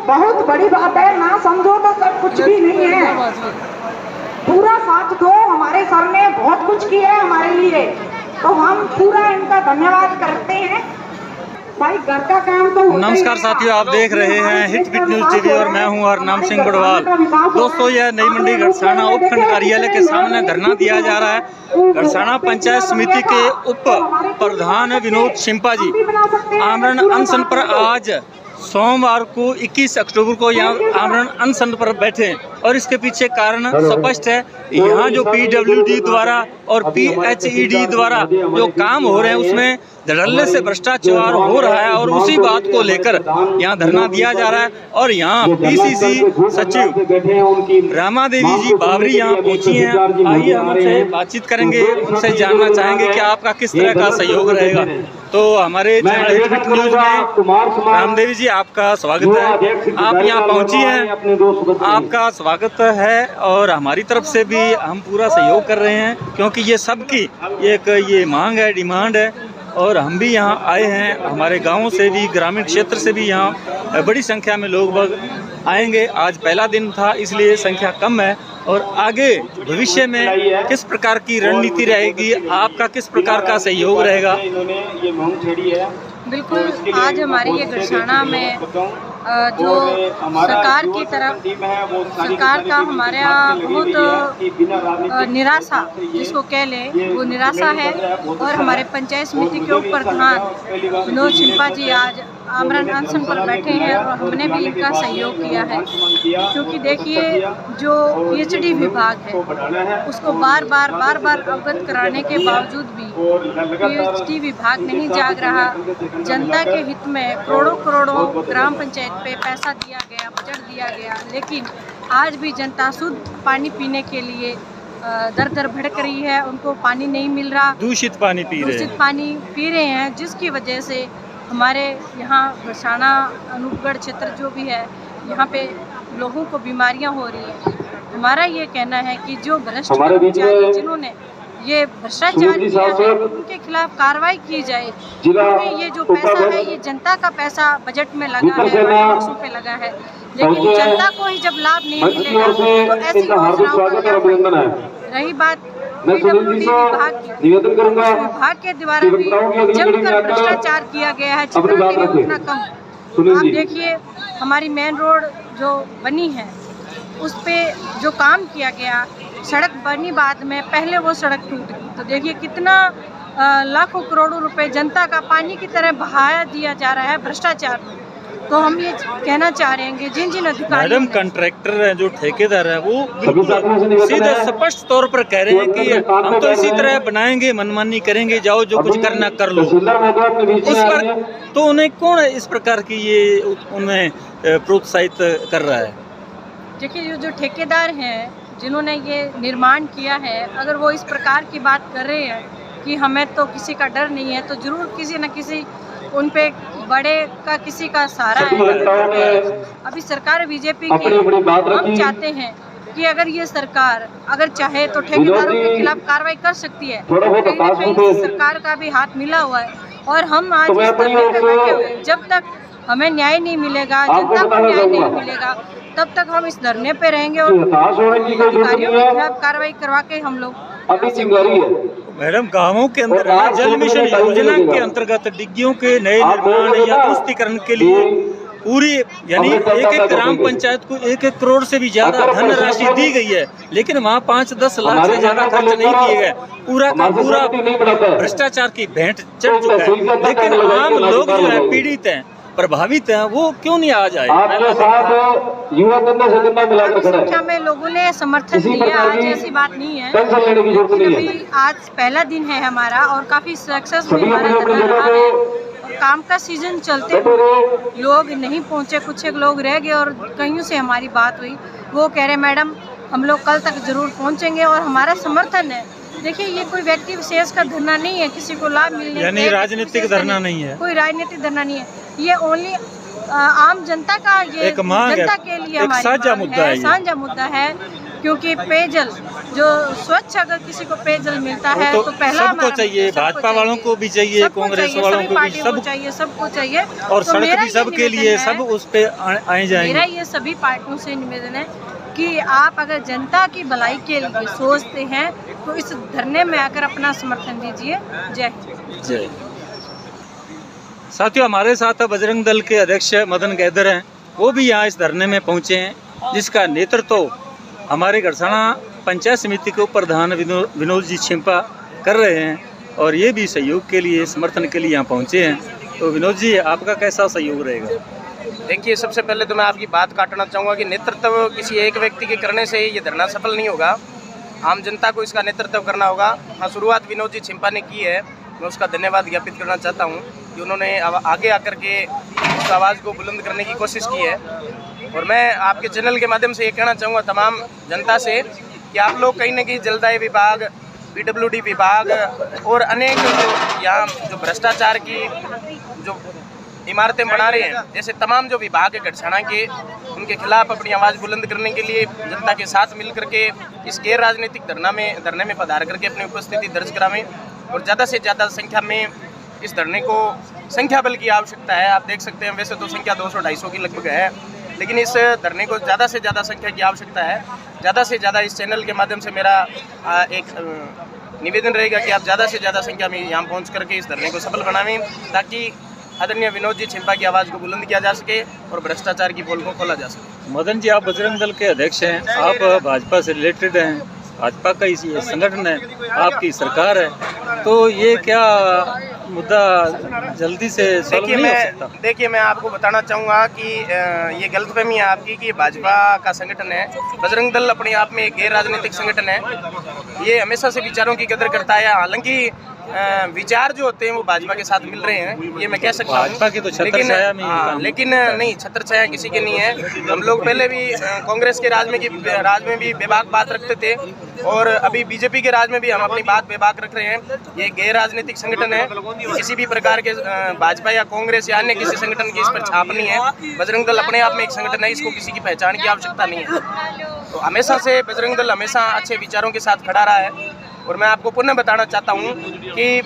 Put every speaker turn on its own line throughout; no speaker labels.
बहुत बड़ी बात है, ना समझो तो सब कुछ भी नहीं है। पूरा साथ दो, हमारे सर ने बहुत कुछ किया है हमारे लिए, तो हम पूरा इनका धन्यवाद करते हैं। भाई घर का काम तो
नमस्कार साथियों, आप देख रहे हैं हिट बिट न्यूज टीवी और मैं हूं हरनाम सिंह बड़वाल। दोस्तों, यह नई मंडी गढ़साना उपखंड कार्यालय के सामने धरना दिया जा रहा है। गढ़साना पंचायत समिति के उप प्रधान विनोद शिंपा जी आमरण अनशन पर आज सोमवार को 21 अक्टूबर को यहाँ आमरण अनशन पर बैठे और इसके पीछे कारण स्पष्ट है। यहाँ जो PWD द्वारा और PHED द्वारा जो काम हो रहे हैं उसमें धड़ल्ले से भ्रष्टाचार हो रहा है और उसी बात को लेकर यहाँ धरना दिया जा रहा है। और यहाँ PCC सचिव रामा देवी जी बावरी यहाँ पहुँची हैं। आइए हम उनसे बातचीत करेंगे, उनसे जानना चाहेंगे कि आपका किस तरह का सहयोग रहेगा। तो हमारे चैनल हिट बिट न्यूज में राम देवी जी आपका स्वागत है। आप यहाँ पहुँची हैं, आपका स्वागत है और हमारी तरफ से भी हम पूरा सहयोग कर रहे हैं क्योंकि ये सबकी एक ये मांग है, डिमांड है। और हम भी यहाँ आए हैं, हमारे गांवों से भी, ग्रामीण क्षेत्र से भी यहाँ बड़ी संख्या में लोग आएंगे। आज पहला दिन था इसलिए संख्या कम है। और आगे भविष्य में किस प्रकार की रणनीति रहेगी, आपका किस प्रकार का सहयोग रहेगा?
बिल्कुल, आज हमारी ये गढ़साना में जो सरकार की तरफ, सरकार का हमारे यहाँ बहुत निराशा जिसको कह ले वो निराशा है। और हमारे पंचायत समिति के उप प्रधान विनोद शिंपा जी आज आमरण अनशन पर बैठे हैं और हमने भी इनका सहयोग किया है क्योंकि देखिए जो PhD विभाग है उसको बार बार अवगत कराने के बावजूद भी PhD विभाग नहीं जाग रहा। जनता के हित में करोड़ों ग्राम पंचायत पे पैसा दिया गया, बजट दिया गया, लेकिन आज भी जनता शुद्ध पानी पीने के लिए दर भड़क रही है। उनको पानी नहीं मिल रहा,
दूषित पानी पी
रहे हैं, जिसकी वजह से हमारे यहाँ गढ़साना अनूपगढ़ क्षेत्र जो भी है यहाँ पे लोगों को बीमारियां हो रही हैं। हमारा ये कहना है कि जो भ्रष्ट कर्मचारी जिन्होंने ये भ्रष्टाचार किया है उनके खिलाफ कार्रवाई की जाए क्योंकि ये जो पैसा है ये जनता का पैसा बजट में लगा है, बजटों पे लगा है, लेकिन जनता को ही जब लाभ नहीं मिलेगा तो ऐसी योजनाओं का क्या फायदा? रही बात PWD विभाग के द्वारा भी जमकर भ्रष्टाचार किया गया है, जितना भी उतना कम। आप देखिए हमारी मेन रोड जो बनी है उस पे जो काम किया गया, सड़क बनी बाद में, पहले वो सड़क टूट गई, तो देखिए कितना लाखों करोड़ों रुपए जनता का पानी की तरह बहाया दिया जा रहा है भ्रष्टाचार में। तो हम ये कहना चाह रहे हैं कि जिन अधिकारी
मैडम कंट्रैक्टर है, जो ठेकेदार है, वो बिल्कुल सीधे स्पष्ट तौर पर कह रहे हैं कि हम तो इसी तरह बनाएंगे, मनमानी करेंगे, जाओ जो कुछ करना कर लो। उस पर तो उन्हें कौन इस प्रकार की ये उन्हें प्रोत्साहित कर रहा है?
देखिए जो ठेकेदार हैं जिन्होंने ये निर्माण किया है, अगर वो इस प्रकार की बात कर रहे हैं कि हमें तो किसी का डर नहीं है, तो जरूर किसी न किसी उन पे बड़े का किसी का सहारा है। अभी सरकार बीजेपी की, हम चाहते हैं कि अगर ये सरकार अगर चाहे तो ठेकेदारों के खिलाफ कार्रवाई कर सकती है। कहीं सरकार का भी हाथ मिला हुआ है और हम आज इस धरने पे बैठे हुए, जब तक हमें न्याय नहीं मिलेगा, जनता को न्याय नहीं मिलेगा, तब तक हम इस धरने पे रहेंगे और अधिकारियों के खिलाफ कार्रवाई करवा के हम लोग।
मैडम, गांवों के अंदर जल मिशन योजना के अंतर्गत डिग्गियों के नए निर्माण या दुरुस्तीकरण के लिए पूरी यानी एक ग्राम पंचायत को 1 करोड़ से भी ज्यादा धनराशि दी गई है, लेकिन वहाँ 5-10 लाख से ज्यादा खर्च नहीं किए गए। पूरा का पूरा भ्रष्टाचार की भेंट चढ़ चुका है। लेकिन आम लोग जो है पीड़ित हैं, प्रभावित हैं, वो क्यों नहीं आ जाए?
संख्या में लोगों ने समर्थन दिया, आज ऐसी बात नहीं है। अभी आज पहला दिन है हमारा और काफी सक्सेसफुल हमारा धरना रहा है। काम का सीजन चलते लोग नहीं पहुंचे, कुछ एक लोग रह गए और कईयों से हमारी बात हुई, वो कह रहे मैडम हम लोग कल तक जरूर पहुंचेंगे और हमारा समर्थन है। देखिए ये कोई व्यक्ति विशेष का धरना नहीं है, किसी को लाभ मिलने
यानी राजनीतिक धरना नहीं है,
कोई राजनीतिक धरना नहीं है, ये ओनली आम जनता का, ये
एक मांग
जनता
है,
के लिए
एक साझा मुद्दा है,
साझा मुद्दा है क्योंकि पेयजल जो स्वच्छ अगर किसी को पेयजल मिलता है
तो
तो पहला
सबको
हमारा-
चाहिए,
सबको
भाजपा
चाहिए।
वालों को भी चाहिए,
सबको
कांग्रेस
चाहिए,
वालों
सभी
को भी,
पार्टियों
सब
को चाहिए, सबको चाहिए।
और
तो
सड़क
मेरा
भी
ये
सबके लिए,
निवेदन है-
सब उस पे आए जाएंगे।
मेरा ये सभी पार्टियों से निवेदन है कि आप अगर जनता की भलाई के लिए सोचते हैं तो इस धरने में आकर अपना समर्थन दीजिए। जय हिंद।
जय। साथियों, हमारे साथ बजरंग दल के अध्यक्ष मदन गैदर हैं, वो भी यहाँ इस धरने में पहुँचे हैं, जिसका नेतृत्व हमारे गड़साना पंचायत समिति के उप प्रधान विनोद जी छिंपा कर रहे हैं और ये भी सहयोग के लिए, समर्थन के लिए यहाँ पहुँचे हैं। तो विनोद जी, आपका कैसा सहयोग रहेगा?
देखिए, सबसे पहले तो मैं आपकी बात काटना चाहूँगा कि नेतृत्व किसी एक व्यक्ति के करने से ये धरना सफल नहीं होगा, आम जनता को इसका नेतृत्व करना होगा। हाँ, शुरुआत विनोद जी छिंपा ने की है, मैं उसका धन्यवाद ज्ञापित करना चाहता हूँ कि उन्होंने आगे आकर के उस आवाज़ को बुलंद करने की कोशिश की है। और मैं आपके चैनल के माध्यम से ये कहना चाहूँगा तमाम जनता से कि आप लोग कहीं ना कहीं जलदाय विभाग, PWD विभाग और अनेक जो यहाँ जो भ्रष्टाचार की जो इमारतें बना रहे हैं, जैसे तमाम जो विभाग है गड़साना के, उनके खिलाफ अपनी आवाज़ बुलंद करने के लिए जनता के साथ मिल करके इस गैर राजनीतिक धरने में पधार करके अपनी उपस्थिति दर्ज करावें और ज़्यादा से ज़्यादा संख्या में इस धरने को संख्या बल की आवश्यकता है। आप देख सकते हैं, वैसे तो संख्या 200-250 की लगभग है, लेकिन इस धरने को ज़्यादा से ज़्यादा संख्या की आवश्यकता है। ज़्यादा से ज़्यादा इस चैनल के माध्यम से मेरा एक निवेदन रहेगा कि आप ज़्यादा से ज़्यादा संख्या में यहाँ पहुँच करके इस धरने को सफल बनावें, ताकि आदरणीय विनोद जी छिंपा की आवाज़ को बुलंद किया जा सके और भ्रष्टाचार की पोल को खोला जा सके।
मदन जी, आप बजरंग दल के अध्यक्ष हैं, आप भाजपा से रिलेटेड हैं, भाजपा का ही संगठन है, आपकी सरकार है, तो ये क्या मुद्दा जल्दी से सॉल्व नहीं हो सकता?
देखिए, मैं आपको बताना चाहूँगा कि ये गलतफहमी है आपकी कि भाजपा का संगठन है। बजरंग दल अपने आप में एक गैर राजनीतिक संगठन है, ये हमेशा से विचारों की कदर करता है। हालांकि विचार जो होते हैं वो भाजपा के साथ मिल रहे हैं, ये मैं कह सकता हूँ।
भाजपा की तो छत्रछाया में
लेकिन नहीं, छत्रछाया किसी की नहीं है। हम लोग पहले भी कांग्रेस के राज में भी बेबाक बात रखते थे और अभी बीजेपी के राज में भी हम अपनी बात बेबाक रख रहे हैं। ये गैर राजनीतिक संगठन है, किसी भी प्रकार के भाजपा या कांग्रेस या अन्य किसी संगठन की इस पर छाप नहीं है। बजरंग दल अपने आप में एक संगठन है, इसको किसी की पहचान की आवश्यकता नहीं है। तो हमेशा से बजरंग दल हमेशा अच्छे विचारों के साथ खड़ा रहा है और मैं आपको पुनः बताना चाहता हूँ कि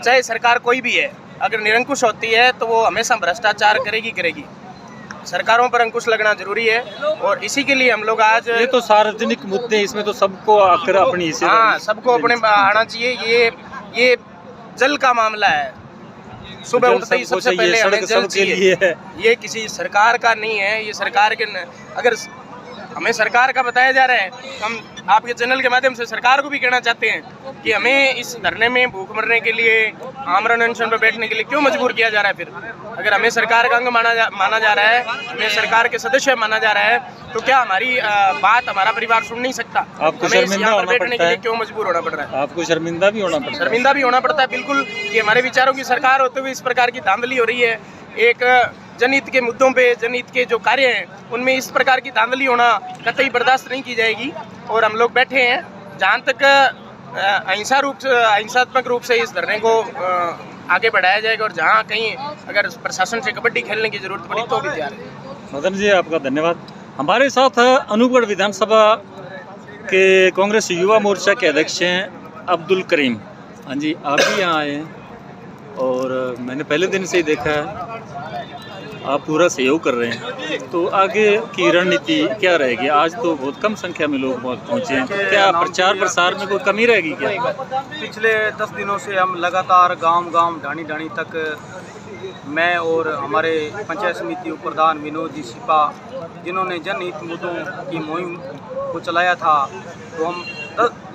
चाहे सरकार कोई भी है, अगर निरंकुश होती है तो वो हमेशा भ्रष्टाचार करेगी। सरकारों पर अंकुश लगना जरूरी है और इसी के लिए हम लोग आज,
ये तो सार्वजनिक मुद्दे, इसमें तो सबको आकर अपनी हिस्सेदारी,
हाँ, सबको अपने आना चाहिए। ये जल का मामला है, सुबह उठते ही सबसे पहले हमें जल चाहिए। ये किसी सरकार का नहीं है, ये सरकार के, अगर हमें सरकार का बताया जा रहा है, हम आपके चैनल के माध्यम से सरकार को भी कहना चाहते हैं कि हमें इस धरने में भूख मरने के लिए, आमरण अनशन पर बैठने के लिए क्यों मजबूर किया जा रहा है। फिर अगर हमें सरकार का अंग माना जा रहा है, हमें सरकार के सदस्य माना जा रहा है, तो क्या हमारी बात हमारा परिवार सुन नहीं सकता?
आपको
हमें
शर्मिंदा
यहाँ पर
होना
बैठने
पड़ता
के लिए
है,
क्यों मजबूर होना पड़ रहा है?
आपको शर्मिंदा भी होना पड़ता है।
शर्मिंदा भी होना पड़ता है, बिल्कुल, कि हमारे विचारों की सरकार होते हुए इस प्रकार की धांधली हो रही है। एक जनहित के मुद्दों पे, जनहित के जो कार्य हैं उनमें इस प्रकार की धांधली होना कतई बर्दाश्त नहीं की जाएगी। और हम लोग बैठे हैं, जहाँ तक अहिंसात्मक रूप से इस धरने को आगे बढ़ाया जाएगा और जहाँ कहीं अगर प्रशासन से कबड्डी खेलने की जरूरत पड़ी तो भी तैयार है।
मदन जी, आपका धन्यवाद। हमारे साथ अनूपगढ़ विधानसभा के कांग्रेस युवा मोर्चा के अध्यक्ष हैं अब्दुल करीम। हाँ जी, आप भी यहाँ आए हैं और मैंने पहले दिन से ही देखा है आप पूरा सहयोग कर रहे हैं, तो आगे की रणनीति क्या रहेगी? आज तो बहुत कम संख्या में लोग पहुँचे हैं, क्या प्रचार प्रसार में कोई कमी रहेगी क्या?
पिछले 10 दिनों से हम लगातार गांव-गांव, ढाणी-ढाणी तक मैं और हमारे पंचायत समिति उप प्रधान विनोद जी छिंपा, जिन्होंने जनहित मुद्दों की मुहिम को चलाया था, तो हम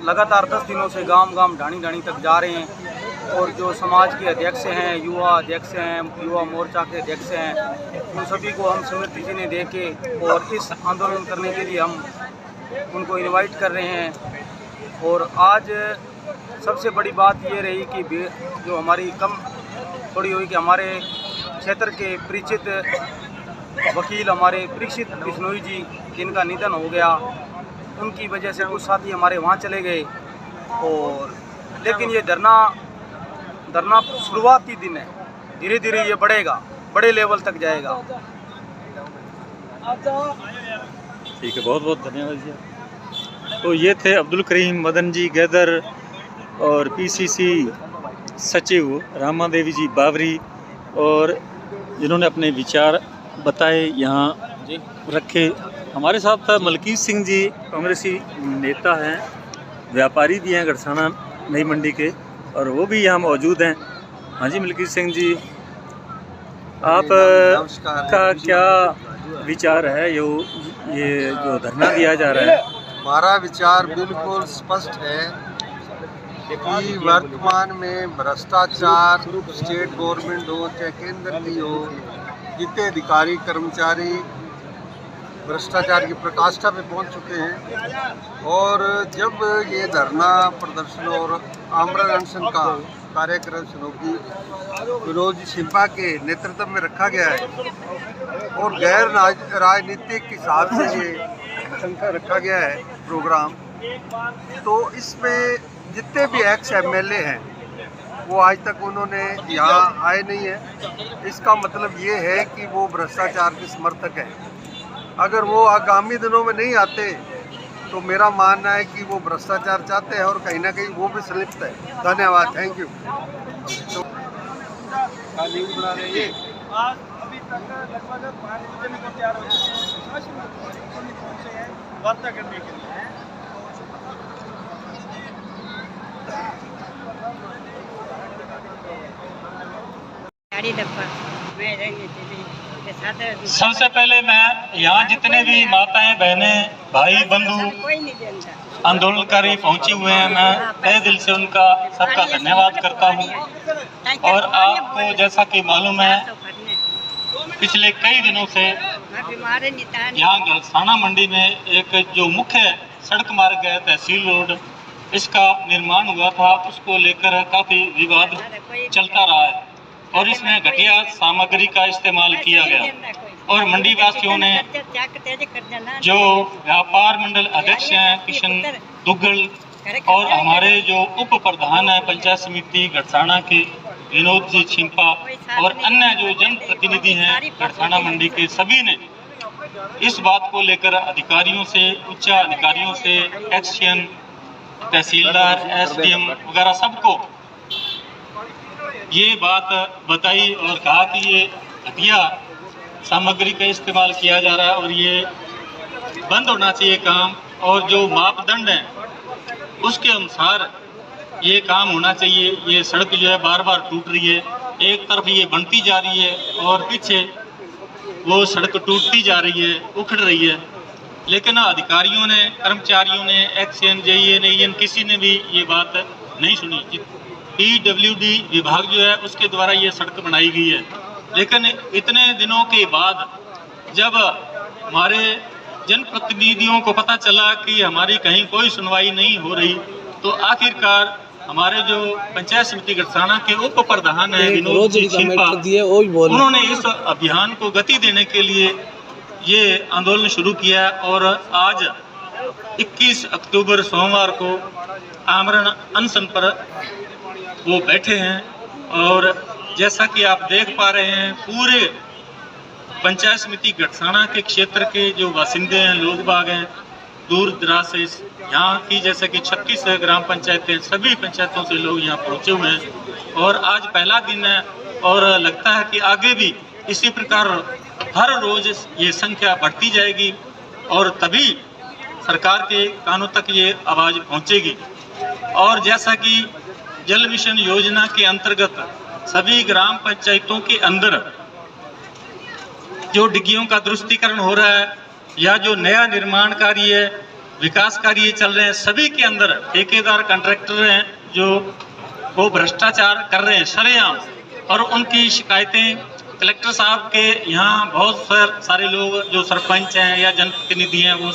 लगातार 10 दिनों से गांव-गांव, ढाणी-ढाणी तक जा रहे हैं। और जो समाज के अध्यक्ष हैं, युवा अध्यक्ष हैं, युवा मोर्चा के अध्यक्ष हैं, उन सभी को हम स्मृति चिन्ह दे के और इस आंदोलन करने के लिए हम उनको इनवाइट कर रहे हैं। और आज सबसे बड़ी बात ये रही कि जो हमारी कम थोड़ी हुई कि हमारे क्षेत्र के परिचित वकील हमारे परीक्षित बिश्नोई जी, जिनका निधन हो गया, उनकी वजह से कुछ साथी हमारे वहाँ चले गए। और लेकिन ये धरना शुरुआती दिन है, धीरे धीरे ये बढ़ेगा, बड़े लेवल तक जाएगा।
ठीक है, बहुत बहुत धन्यवाद जी। तो ये थे अब्दुल करीम मदन जी गैदर और पीसीसी सचिव रामा देवी जी बावरी, और जिन्होंने अपने विचार बताए यहाँ रखे। हमारे साथ था मलकीत सिंह जी, कांग्रेसी नेता हैं, व्यापारी भी हैं गड़साना नई मंडी के, और वो भी यहाँ मौजूद हैं। हाँ जी मलकीत सिंह जी, आप का क्या विचार है ये जो धरना दिया जा रहा है?
हमारा विचार बिल्कुल स्पष्ट है कि वर्तमान में भ्रष्टाचार स्टेट गवर्नमेंट हो चाहे केंद्र की हो, जितने अधिकारी कर्मचारी भ्रष्टाचार की प्रकाष्ठा पे पहुंच चुके हैं। और जब ये धरना प्रदर्शन और आमरण अनशन का कार्यक्रम शुरू विनोद जी छिंपा के नेतृत्व में रखा गया है और गैर राजनीतिक हिसाब से ये रखा गया है प्रोग्राम, तो इसमें जितने भी एक्स एमएलए हैं वो आज तक उन्होंने यहाँ आए नहीं है। इसका मतलब ये है कि वो भ्रष्टाचार के समर्थक हैं। अगर वो आगामी दिनों में नहीं आते तो मेरा मानना है कि वो भ्रष्टाचार चाहते हैं और कहीं ना कहीं वो भी संलिप्त है। धन्यवाद, थैंक यू। बना रहे हैं आज अभी तक लगभग 5 बजे को तैयार हो हैं वार्ता करने के लिए।
सबसे पहले मैं यहाँ जितने भी माताएं बहनें भाई बंधु आंदोलनकारी पहुंचे हुए हैं, मैं तहे दिल से उनका सबका धन्यवाद करता हूं। और आपको जैसा कि मालूम है, पिछले कई दिनों से यहाँ गड़साना मंडी में एक जो मुख्य सड़क मार्ग है तहसील रोड, इसका निर्माण हुआ था, उसको लेकर काफ़ी विवाद चलता रहा है और इसमें घटिया सामग्री का इस्तेमाल किया गया। और मंडी वासियों ने, जो व्यापार मंडल अध्यक्ष हैं किशन दुग्गल और हमारे जो उप प्रधान हैं पंचायत समिति गड़साना के विनोद जी छिंपा और अन्य जो जनप्रतिनिधि हैं गड़साना मंडी के, सभी ने इस बात को लेकर अधिकारियों से, उच्च अधिकारियों से, एक्शन, तहसीलदार, एसडीएम वगैरह सबको ये बात बताई और कहा कि ये घटिया सामग्री का इस्तेमाल किया जा रहा है और ये बंद होना चाहिए काम, और जो मापदंड हैं उसके अनुसार ये काम होना चाहिए। ये सड़क जो है बार बार टूट रही है, एक तरफ ये बनती जा रही है और पीछे वो सड़क टूटती जा रही है, उखड़ रही है। लेकिन अधिकारियों ने, कर्मचारियों ने, एक्शन, जेईएन, किसी ने भी ये बात नहीं सुनी। पीडब्ल्यूडी विभाग जो है उसके द्वारा ये सड़क बनाई गई है, लेकिन इतने दिनों के बाद जब हमारे जनप्रतिनिधियों को पता चला कि हमारी कहीं कोई सुनवाई नहीं हो रही, तो आखिरकार हमारे जो पंचायत समिति गड़साना के उप प्रधान है विनोद जी छिंपा, उन्होंने इस अभियान को गति देने के लिए ये आंदोलन शुरू किया और आज 21 अक्टूबर सोमवार को आमरण अनशन पर वो बैठे हैं। और जैसा कि आप देख पा रहे हैं, पूरे पंचायत समिति गड़साना के क्षेत्र के जो बासिंदे हैं, लोग बाग हैं, दूर दराज से यहाँ की जैसे कि 36 ग्राम पंचायतें, सभी पंचायतों से लोग यहाँ पहुँचे हुए हैं और आज पहला दिन है और लगता है कि आगे भी इसी प्रकार हर रोज ये संख्या बढ़ती जाएगी और तभी सरकार के कानों तक ये आवाज़ पहुँचेगी। और जैसा कि जल मिशन योजना के अंतर्गत सभी ग्राम पंचायतों के अंदर जो डिग्गियों का दुरुस्तीकरण हो रहा है या जो नया निर्माण कार्य, विकास कार्य चल रहे हैं, सभी के अंदर ठेकेदार, कॉन्ट्रैक्टर हैं जो वो भ्रष्टाचार कर रहे हैं सरेआम, और उनकी शिकायतें कलेक्टर साहब के यहाँ बहुत सारे लोग जो सरपंच हैं या जनप्रतिनिधि हैं वो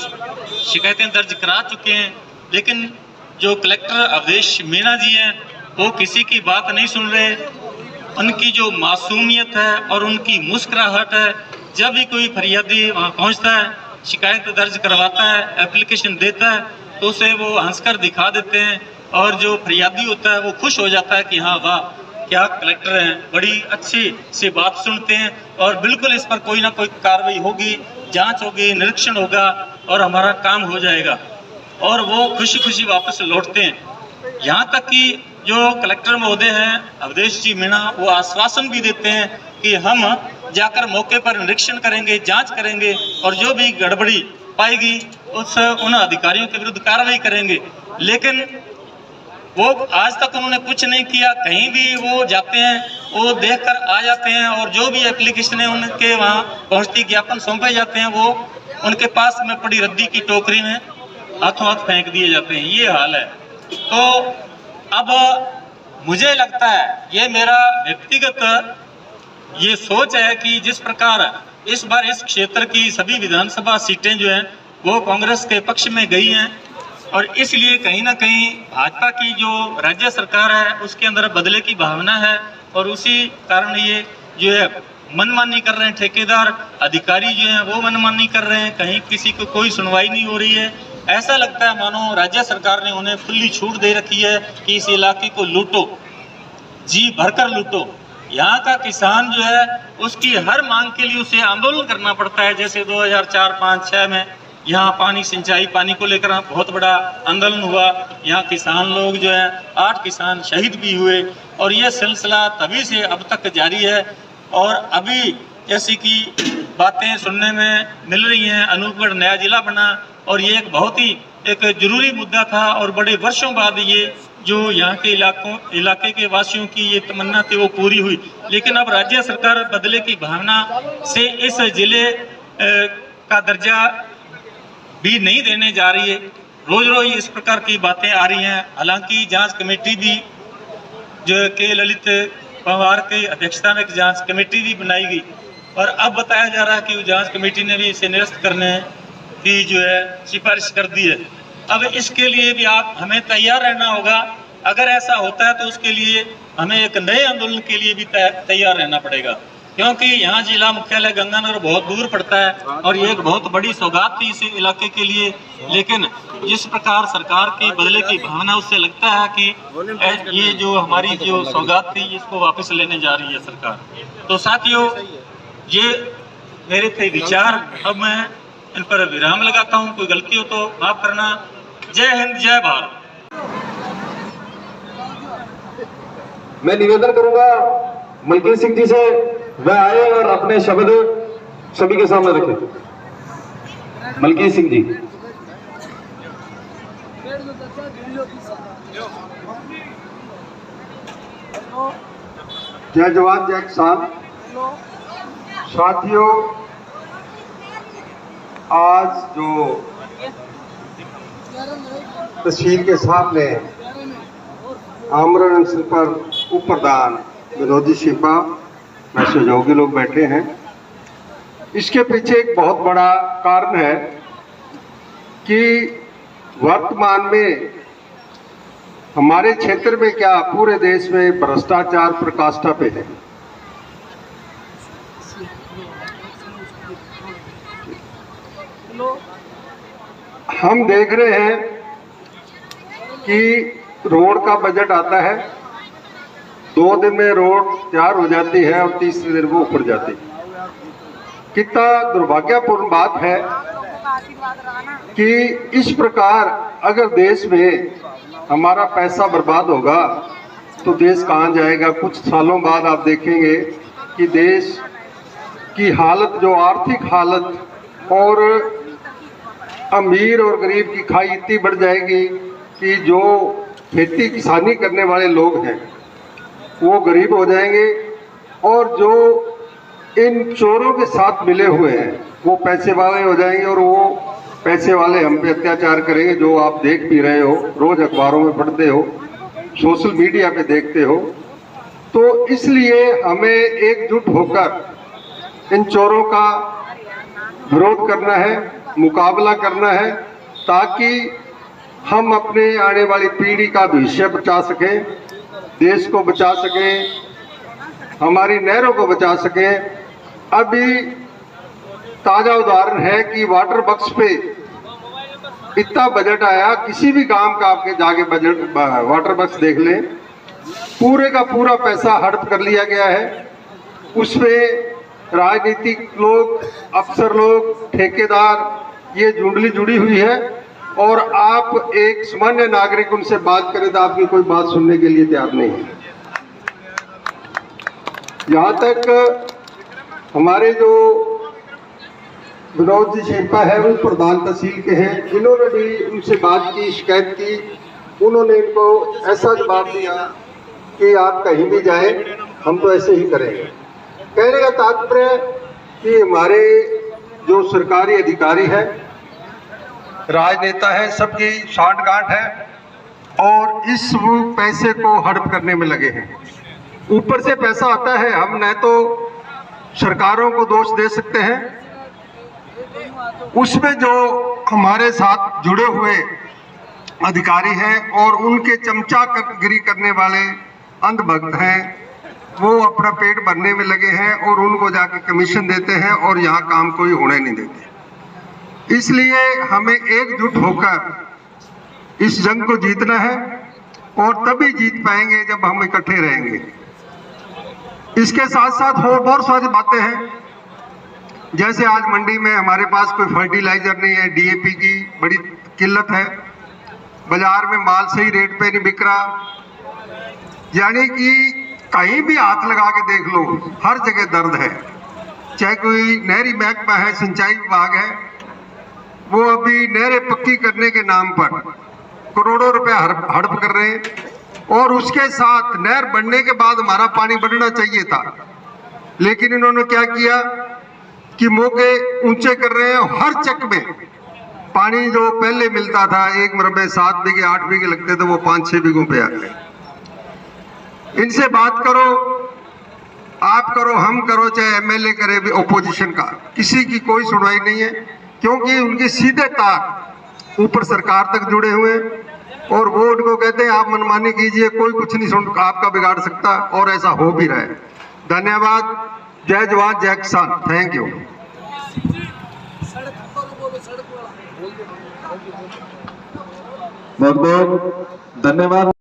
शिकायतें दर्ज करा चुके हैं। लेकिन जो कलेक्टर अवधेश मीणा जी हैं वो किसी की बात नहीं सुन रहे। उनकी जो मासूमियत है और उनकी मुस्कुराहट है, जब भी कोई फरियादी वहाँ पहुँचता है, शिकायत दर्ज करवाता है, एप्लीकेशन देता है, तो उसे वो हंसकर दिखा देते हैं और जो फरियादी होता है वो खुश हो जाता है कि हाँ वाह क्या कलेक्टर हैं, बड़ी अच्छी सी बात सुनते हैं और बिल्कुल इस पर कोई ना कोई कार्रवाई होगी, जांच होगी, निरीक्षण होगा और हमारा काम हो जाएगा। और वो खुशी खुशी वापस लौटते हैं। यहाँ तक कि जो कलेक्टर महोदय हैं अवधेश जी मीणा, वो आश्वासन भी देते हैं कि हम जाकर मौके पर निरीक्षण करेंगे, जांच करेंगे और जो भी गड़बड़ी पाएगी उन अधिकारियों के विरुद्ध कार्रवाई करेंगे। लेकिन वो आज तक उन्होंने कुछ नहीं किया। कहीं भी वो जाते हैं, वो देखकर आ जाते हैं और जो भी एप्लीकेशन है उनके वहाँ पहुँचती ज्ञापन सौंपे जाते हैं, वो उनके पास में पड़ी रद्दी की टोकरी में हाथों हाथ फेंक दिए जाते हैं। ये हाल है। तो अब मुझे लगता है, ये मेरा व्यक्तिगत ये सोच है कि जिस प्रकार इस बार इस क्षेत्र की सभी विधानसभा सीटें जो हैं वो कांग्रेस के पक्ष में गई हैं और इसलिए कहीं ना कहीं भाजपा की जो राज्य सरकार है उसके अंदर बदले की भावना है और उसी कारण ये जो है मनमानी कर रहे हैं। ठेकेदार अधिकारी जो हैं वो मनमानी कर रहे हैं, कहीं किसी को कोई सुनवाई नहीं हो रही है। ऐसा लगता है मानो राज्य सरकार ने उन्हें खुली छूट दे रखी है कि इस इलाके को लूटो, जी भरकर लूटो। यहाँ का किसान जो है उसकी हर मांग के लिए उसे आंदोलन करना पड़ता है। जैसे 2004, 5, 6 में यहाँ पानी सिंचाई पानी को लेकर बहुत बड़ा आंदोलन हुआ। यहाँ किसान लोग जो है 8 किसान शहीद भी हुए और ये सिलसिला तभी से अब तक जारी है। और अभी जैसी कि बातें सुनने में मिल रही हैं, अनूपगढ़ नया जिला बना और ये एक बहुत ही एक जरूरी मुद्दा था और बड़े वर्षों बाद ये जो यहाँ के इलाके के वासियों की ये तमन्ना थी वो पूरी हुई। लेकिन अब राज्य सरकार बदले की भावना से इस जिले का दर्जा भी नहीं देने जा रही है। रोज रोज इस प्रकार की बातें आ रही हैं। हालांकि जांच कमेटी भी जो के ललित पवार की अध्यक्षता में एक जांच कमेटी भी बनाई गई और अब बताया जा रहा है कि जांच कमेटी ने भी इसे निरस्त करने की जो है सिफारिश कर दी है। अब इसके लिए भी हमें तैयार रहना होगा। अगर ऐसा होता है तो उसके लिए हमें एक नए आंदोलन के लिए भी तैयार रहना पड़ेगा, क्योंकि यहाँ जिला मुख्यालय गंगानगर बहुत दूर पड़ता है और ये एक बहुत बड़ी सौगात थी इस इलाके के लिए। लेकिन जिस प्रकार सरकार की बदले की भावना, उससे लगता है कि ये जो हमारी जो सौगात थी इसको वापस लेने जा रही है सरकार। तो साथियों, ये मेरे थे विचार। अब मैं इन पर विराम लगाता हूँ। कोई गलती हो तो माफ करना। जय हिंद, जय भारत।
मैं निवेदन करूंगा मलकीत सिंह जी से, वह आए और अपने शब्द सभी के सामने रखें। मलकीत सिंह जी।
जय जवान जय किसान। साथियों, आज जो तस्वीर के सामने आमरण अनशन पर उप प्रधान विनोद जी शिपा में सहयोगी लोग बैठे हैं, इसके पीछे एक बहुत बड़ा कारण है कि वर्तमान में हमारे क्षेत्र में क्या पूरे देश में भ्रष्टाचार प्रकाष्ठा पे है। हम देख रहे हैं कि रोड का बजट आता है, 2 दिन में रोड तैयार हो जाती है और तीसरे दिन वो ऊपर जाती है। कितना दुर्भाग्यपूर्ण बात है कि इस प्रकार अगर देश में हमारा पैसा बर्बाद होगा तो देश कहाँ जाएगा। कुछ सालों बाद आप देखेंगे कि देश की हालत, जो आर्थिक हालत और अमीर और गरीब की खाई इतनी बढ़ जाएगी कि जो खेती किसानी करने वाले लोग हैं वो गरीब हो जाएंगे और जो इन चोरों के साथ मिले हुए हैं वो पैसे वाले हो जाएंगे और वो पैसे वाले हम पे अत्याचार करेंगे, जो आप देख भी रहे हो, रोज अखबारों में पढ़ते हो, सोशल मीडिया पे देखते हो। तो इसलिए हमें एकजुट होकर इन चोरों का विरोध करना है, मुकाबला करना है, ताकि हम अपने आने वाली पीढ़ी का भविष्य बचा सकें, देश को बचा सकें, हमारी नहरों को बचा सकें। अभी ताज़ा उदाहरण है कि वाटर बक्स पे इतना बजट आया, किसी भी काम का आपके जाके बजट वाटर बक्स देख लें, पूरे का पूरा पैसा हड़प कर लिया गया है। उसमें राजनीतिक लोग, अफसर लोग, ठेकेदार, ये जुंडली जुड़ी हुई है और आप एक सामान्य नागरिक उनसे बात करें तो आपकी कोई बात सुनने के लिए तैयार नहीं है। यहाँ तक हमारे जो विनोद जी शिल्पा है वो प्रधान तहसील के हैं, इन्होंने भी उनसे बात की, शिकायत की। उन्होंने इनको ऐसा जवाब दिया कि आप कहीं भी जाएं हम तो ऐसे ही करेंगे। कहने का तात्पर्य कि हमारे जो सरकारी अधिकारी है, राजनेता है, सबकी सांठ-गांठ है और इस पैसे को हड़प करने में लगे हैं। ऊपर से पैसा आता है, हम न तो सरकारों को दोष दे सकते हैं, उसमें जो हमारे साथ जुड़े हुए अधिकारी हैं और उनके चमचागिरी करने वाले अंधभक्त हैं, वो अपना पेट भरने में लगे हैं और उनको जाके कमीशन देते हैं और यहाँ काम कोई होने नहीं देते। इसलिए हमें एकजुट होकर इस जंग को जीतना है और तभी जीत पाएंगे जब हम इकट्ठे रहेंगे। इसके साथ साथ और बहुत सारी बातें हैं, जैसे आज मंडी में हमारे पास कोई फर्टिलाइजर नहीं है, डीएपी की बड़ी किल्लत है, बाजार में माल सही रेट पे नहीं बिक रहा, यानी कि कहीं भी हाथ लगा के देख लो हर जगह दर्द है। चाहे कोई नहरी महकमा है, सिंचाई विभाग है, वो अभी नहरें पक्की करने के नाम पर करोड़ों रुपए हड़प कर रहे हैं और उसके साथ नहर बनने के बाद हमारा पानी बढ़ना चाहिए था, लेकिन इन्होंने क्या किया कि मौके ऊंचे कर रहे हैं। हर चक में पानी जो पहले मिलता था 1 मरबे 7 बीघे 8 बीघे लगते थे, वो 5-6 बीघों पे आ गए। इनसे बात करो, आप करो, हम करो, चाहे एमएलए करे भी ओपोजिशन का, किसी की कोई सुनवाई नहीं है, क्योंकि उनके सीधे तार ऊपर सरकार तक जुड़े हुए हैं और वो उनको कहते हैं आप मनमानी कीजिए, कोई कुछ नहीं सुन आपका बिगाड़ सकता, और ऐसा हो भी रहा है। धन्यवाद। जय जवान जय किसान। Thank you.
बहुत बहुत धन्यवाद।